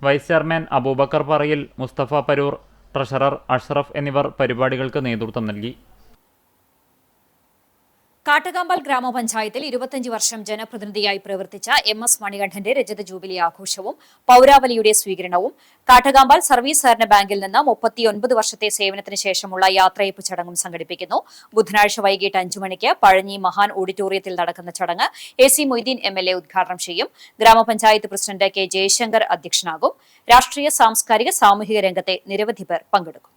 S4: Vice chairman Abubakar Parayil, Mustafa Paroor, treasurer Ashraf എന്നിവർ പരിപാടികൾക്ക് നേതൃത്വം നൽകി.
S1: കാട്ടകാമ്പാൽ ഗ്രാമപഞ്ചായത്തിൽ 25 വർഷം ജനപ്രതിനിധിയായി പ്രവർത്തിച്ച MS മണികണ്ഠന്റെ രജത ജൂബിലി ആഘോഷവും പൌരാവലിയുടെ സ്വീകരണവും കാട്ടകാമ്പാൽ സർവീസ് സഹകരണ ബാങ്കിൽ നിന്ന് 39 വർഷത്തെ സേവനത്തിന് ശേഷമുള്ള യാത്രയയപ്പ് ചടങ്ങും സംഘടിപ്പിക്കുന്നു. ബുധനാഴ്ച വൈകിട്ട് 5 മണിക്ക് പഴഞ്ഞി മഹാൻ ഓഡിറ്റോറിയത്തിൽ നടക്കുന്ന ചടങ്ങ് AC മൊയ്തീൻ MLA ഉദ്ഘാടനം ചെയ്യും. ഗ്രാമപഞ്ചായത്ത് പ്രസിഡന്റ് K ജയശങ്കർ അധ്യക്ഷനാകും. രാഷ്ട്രീയ, സാംസ്കാരിക, സാമൂഹിക രംഗത്തെ നിരവധി പേർ പങ്കെടുക്കും.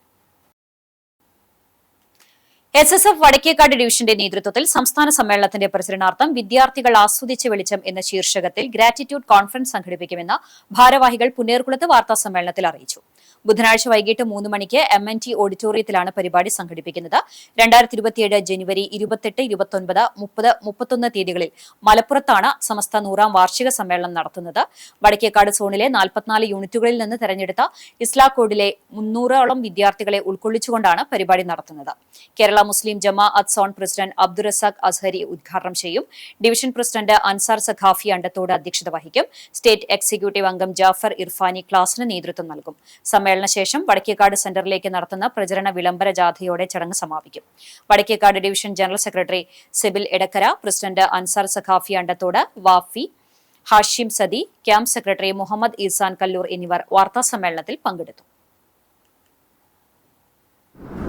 S1: SSF വടക്കേക്കാട് ഡിവിഷന്റെ നേതൃത്വത്തിൽ സംസ്ഥാന സമ്മേളനത്തിന്റെ പ്രചരണാർത്ഥം വിദ്യാർത്ഥികൾ ആസ്വദിച്ച വെളിച്ചം എന്ന ശീർഷകത്തിൽ ഗ്രാറ്റിറ്റ്യൂഡ് കോൺഫറൻസ് സംഘടിപ്പിക്കുമെന്ന് ഭാരവാഹികൾ പുന്നേർകുളത്ത് വാർത്താസമ്മേളനത്തിൽ അറിയിച്ചു. ബുധനാഴ്ച വൈകിട്ട് 3 മണിക്ക് MNT ഓഡിറ്റോറിയത്തിലാണ് പരിപാടി സംഘടിപ്പിക്കുന്നത്. 2027 ജനുവരി 28, 29, 30, 31 തീയതികളിൽ മലപ്പുറത്താണ് സമസ്ത 100ാം വാർഷിക സമ്മേളനം നടത്തുന്നത്. വടക്കേക്കാട് സോണിലെ 44 യൂണിറ്റുകളിൽ നിന്ന് തെരഞ്ഞെടുത്ത ഇസ്ലാക്കോഡിലെ 300ഓളം വിദ്യാർത്ഥികളെ ഉൾക്കൊള്ളിച്ചുകൊണ്ടാണ് പരിപാടി നടത്തുന്നത്. കേരള മുസ്ലിം ജമാഅത്ത് സോൺ പ്രസിഡന്റ് അബ്ദുറസാഖ് അസ്ഹരി ഉദ്ഘാടനം ചെയ്യും. ഡിവിഷൻ പ്രസിഡന്റ് അൻസാർ സഖാഫി അണ്ടത്തോട് അധ്യക്ഷത വഹിക്കും. സ്റ്റേറ്റ് എക്സിക്യൂട്ടീവ് അംഗം ജാഫർ ഇർഫാനി ക്ലാസിന് നേതൃത്വം നൽകും. സമ്മേളന ശേഷം വടക്കേക്കാട് സെന്ററിലേക്ക് നടത്തുന്ന പ്രചരണ വിളംബര ജാഥയോടെ ചടങ്ങ് സമാപിക്കും. Vadakkekad division general secretary Sibil Edakkara, president Ansar Saqafi Andathode, Wafi Hashim Sadi, camp secretary Muhammad Eesan Kallur എന്നിവർ വാർത്താസമ്മേളനത്തിൽ പങ്കെടുത്തു.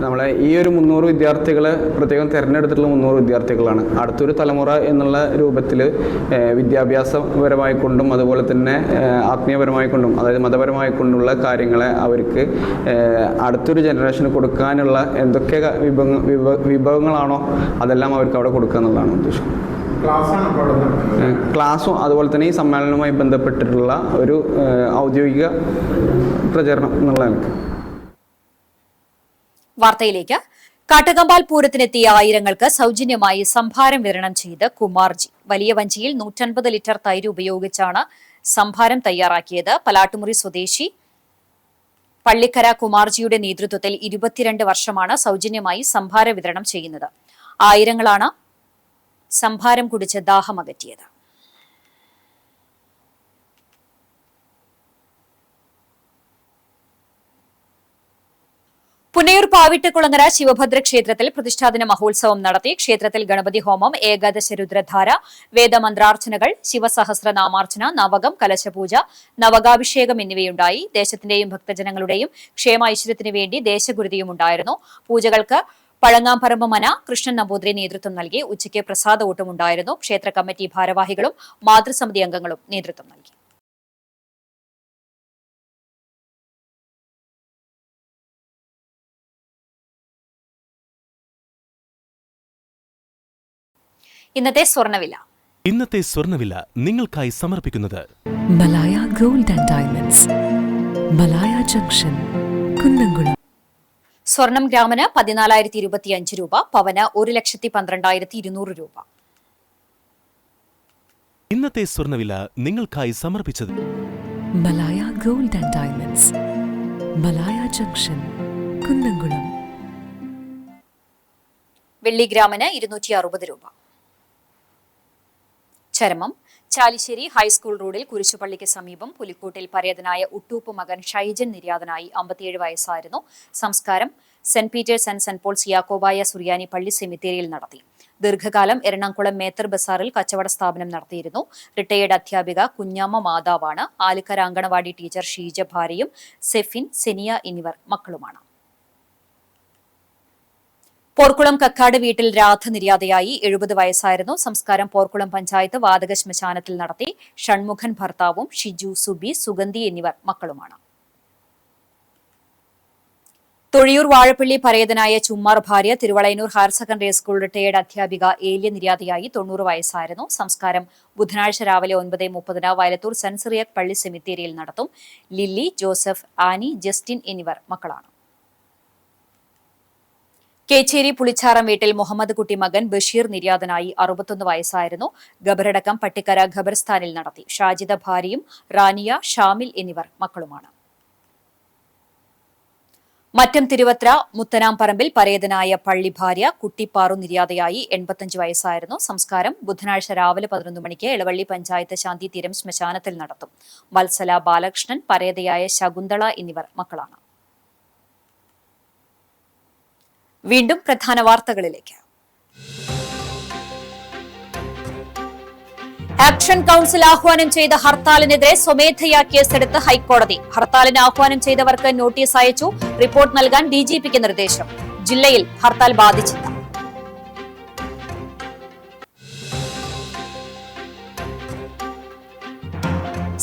S7: നമ്മളെ ഈ ഒരു 300 വിദ്യാർത്ഥികളെ പ്രത്യേകം തിരഞ്ഞെടുത്തിട്ടുള്ള 300 വിദ്യാർത്ഥികളാണ്. അടുത്തൊരു തലമുറ എന്നുള്ള രൂപത്തിൽ വിദ്യാഭ്യാസപരമായിക്കൊണ്ടും അതുപോലെ തന്നെ ആത്മീയപരമായിക്കൊണ്ടും അതായത് മതപരമായിക്കൊണ്ടുള്ള കാര്യങ്ങളെ അവർക്ക് അടുത്തൊരു ജനറേഷന് കൊടുക്കാനുള്ള എന്തൊക്കെ വിഭവങ്ങളാണോ അതെല്ലാം അവർക്ക് അവിടെ കൊടുക്കുക എന്നുള്ളതാണ് ഉദ്ദേശം. ക്ലാസ്സും അതുപോലെ തന്നെ ഈ സമ്മേളനവുമായി ബന്ധപ്പെട്ടിട്ടുള്ള ഒരു ഔദ്യോഗിക പ്രചരണം എന്നുള്ള നിലക്ക്.
S1: വാർത്തയിലേക്ക്. കാട്ടകമ്പാൽ പൂരത്തിനെത്തിയ ആയിരങ്ങൾക്ക് സൗജന്യമായി സംഭാരം വിതരണം ചെയ്ത് കുമാർജി. വലിയ വഞ്ചിയിൽ 150 ലിറ്റർ തൈര് ഉപയോഗിച്ചാണ് സംഭാരം തയ്യാറാക്കിയത്. പലാട്ടുമുറി സ്വദേശി പള്ളിക്കര കുമാർജിയുടെ നേതൃത്വത്തിൽ 22 വർഷമാണ് സൗജന്യമായി സംഭാര വിതരണം ചെയ്യുന്നത്. ആയിരങ്ങളാണ് സംഭാരം കുടിച്ച് ദാഹമകറ്റിയത്. പുന്നയൂർ പാവിട്ടക്കുളങ്ങര ശിവഭദ്ര ക്ഷേത്രത്തിൽ പ്രതിഷ്ഠാദിന മഹോത്സവം നടത്തി. ക്ഷേത്രത്തിൽ ഗണപതി ഹോമം, ഏകാദശ രുദ്രധാര, വേദമന്ത്രാർച്ചനകൾ, ശിവസഹസ്രനാമാർച്ചന, നവകം, കലശപൂജ, നവകാഭിഷേകം എന്നിവയുണ്ടായി. ദേശത്തിന്റെയും ഭക്തജനങ്ങളുടെയും ക്ഷേമ ഐശ്വര്യത്തിനു വേണ്ടി ദേശഗുരുതിയും ഉണ്ടായിരുന്നു. പൂജകൾക്ക് പഴങ്ങാംപറമ്പ് മന കൃഷ്ണൻ നമ്പൂതിരി നേതൃത്വം നൽകി. ഉച്ചയ്ക്ക് പ്രസാദ ഊട്ടുമുണ്ടായിരുന്നു. ക്ഷേത്ര കമ്മിറ്റി ഭാരവാഹികളും മാതൃസമിതി അംഗങ്ങളും നേതൃത്വം നൽകി. ഇന്നത്തെ സ്വർണ്ണവില
S8: നിങ്ങൾക്കായി സമർപ്പിക്കുന്നത് Malaya gold and diamonds, Malaya junction, Kunnamkulam.
S1: സ്വർണം ഗ്രാമിന് 14,025 രൂപ, പവന് 1,12,200 രൂപ.
S8: ഇന്നത്തെ സ്വർണ്ണവില നിങ്ങൾക്കായി സമർപ്പിച്ചത് Malaya gold and diamonds, Malaya junction, Kunnamkulam.
S1: വെള്ളി ഗ്രാമിന് 260 രൂപ. ചരമം. ചാലിശ്ശേരി ഹൈസ്കൂൾ റോഡിൽ കുരിശുപള്ളിക്ക് സമീപം പുലിക്കോട്ടിൽ പരേതനായ ഉട്ടൂപ്പ് മകൻ ഷൈജൻ നിര്യാതനായി. 57 വയസ്സായിരുന്നു. സംസ്കാരം Saint Peter's and Saint Paul's Yakobaya Suriyani പള്ളി സെമിത്തേരിയിൽ നടത്തി. ദീർഘകാലം എറണാകുളം മേത്തർ ബസാറിൽ കച്ചവട സ്ഥാപനം നടത്തിയിരുന്നു. റിട്ടയേർഡ് അധ്യാപിക കുഞ്ഞാമ്മ മാതാവാണ്. ആലിക്കര അങ്കണവാടി ടീച്ചർ ഷീജ ഭാര്യയും സെഫിൻ, സെനിയ എന്നിവർ മക്കളുമാണ്. പോർക്കുളം കക്കാട് വീട്ടിൽ രാധ നിര്യാതയായി. 70 വയസ്സായിരുന്നു. സംസ്കാരം പോർക്കുളം പഞ്ചായത്ത് വാതക ശ്മശാനത്തിൽ നടത്തി. ഷൺമുഖൻ ഭർത്താവും ഷിജു, സുബി, സുഗന്ധി എന്നിവർ മക്കളുമാണ്. തൊഴിയൂർ വാഴപ്പള്ളി പരേതനായ ചുമ്മാർ ഭാര്യ Thiruvalayannur higher secondary school retired അധ്യാപിക ഏല്യ നിര്യാതയായി. 90 വയസ്സായിരുന്നു. സംസ്കാരം ബുധനാഴ്ച രാവിലെ 9:30 വയലത്തൂർ സെന്റ് സിറിയക് പള്ളി സെമിത്തേരിയിൽ നടത്തും. ലില്ലി, ജോസഫ്, ആനി, ജസ്റ്റിൻ എന്നിവർ മക്കളാണ്. കേച്ചേരി പുളിച്ചാറം വീട്ടിൽ മുഹമ്മദ് കുട്ടി മകൻ ബഷീർ നിര്യാതനായി 61 വയസ്സായിരുന്നു. ഖബറടക്കം പട്ടിക്കര ഖബർസ്ഥാനിൽ നടത്തി. ഷാജിദ ഭാര്യയും റാനിയ, ഷാമിൽ എന്നിവർ മക്കളുമാണ്. മറ്റം തിരുവത്ര മുത്തനാംപറമ്പിൽ പരേതനായ പള്ളി ഭാര്യ കുട്ടിപ്പാറു നിര്യാതയായി. 85 വയസ്സായിരുന്നു. സംസ്കാരം ബുധനാഴ്ച രാവിലെ 11 മണിക്ക് എളവള്ളി പഞ്ചായത്ത് ശാന്തിതീരം ശ്മശാനത്തിൽ നടത്തും. വത്സല, ബാലകൃഷ്ണൻ, പരേതയായ ശകുന്തള എന്നിവർ മക്കളാണ്. വീണ്ടും പ്രധാന വാർത്തകളിലേക്ക്. ആക്ഷൻ കൌൺസിൽ ആഹ്വാനം ചെയ്ത ഹർത്താലിനെതിരെ സ്വമേധയാ കേസെടുത്ത് ഹൈക്കോടതി. ഹർത്താലിന് ആഹ്വാനം ചെയ്തവർക്ക് നോട്ടീസ് അയച്ചു. റിപ്പോർട്ട് നൽകാൻ ഡിജിപിക്ക് നിർദ്ദേശം. ജില്ലയിൽ ഹർത്താൽ ബാധിച്ചില്ല.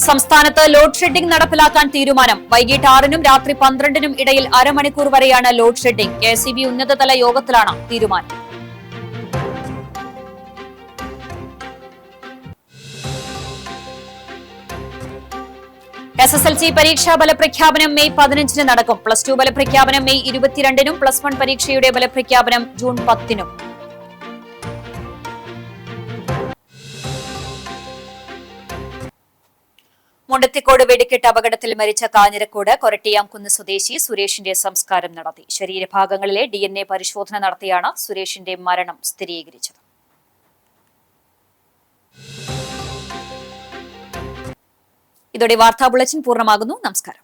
S1: സംസ്ഥാനത്ത് ലോഡ് ഷെഡിംഗ് നടപ്പിലാക്കാൻ തീരുമാനം. വൈകിട്ട് 6-നും രാത്രി 12-നും ഇടയിൽ അരമണിക്കൂർ വരെയാണ് ലോഡ് ഷെഡിംഗ്. കെഎസ്ഇബി ഉന്നതതല യോഗത്തിലാണ് തീരുമാനം. SSLC പരീക്ഷാ ഫലപ്രഖ്യാപനം മെയ് 15-ന് നടക്കും. പ്ലസ് 2 ഫലപ്രഖ്യാപനം മെയ് 22-നും പ്ലസ് 1 പരീക്ഷയുടെ ഫലപ്രഖ്യാപനം ജൂൺ 10-നും. മുണ്ടത്തിക്കോട് വെടിക്കെട്ട് അപകടത്തിൽ മരിച്ച കാഞ്ഞിരക്കോട് കൊരട്ടിയാംകുന്ന് സ്വദേശി സുരേഷിന്റെ സംസ്കാരം നടത്തി. ശരീരഭാഗങ്ങളിലെ DNA പരിശോധന നടത്തിയാണ് സുരേഷിന്റെ മരണം സ്ഥിരീകരിച്ചത്. ഇതോടെ വാർത്താ ബുള്ളറ്റിൻ പൂർണ്ണമാകുന്നു. നമസ്കാരം.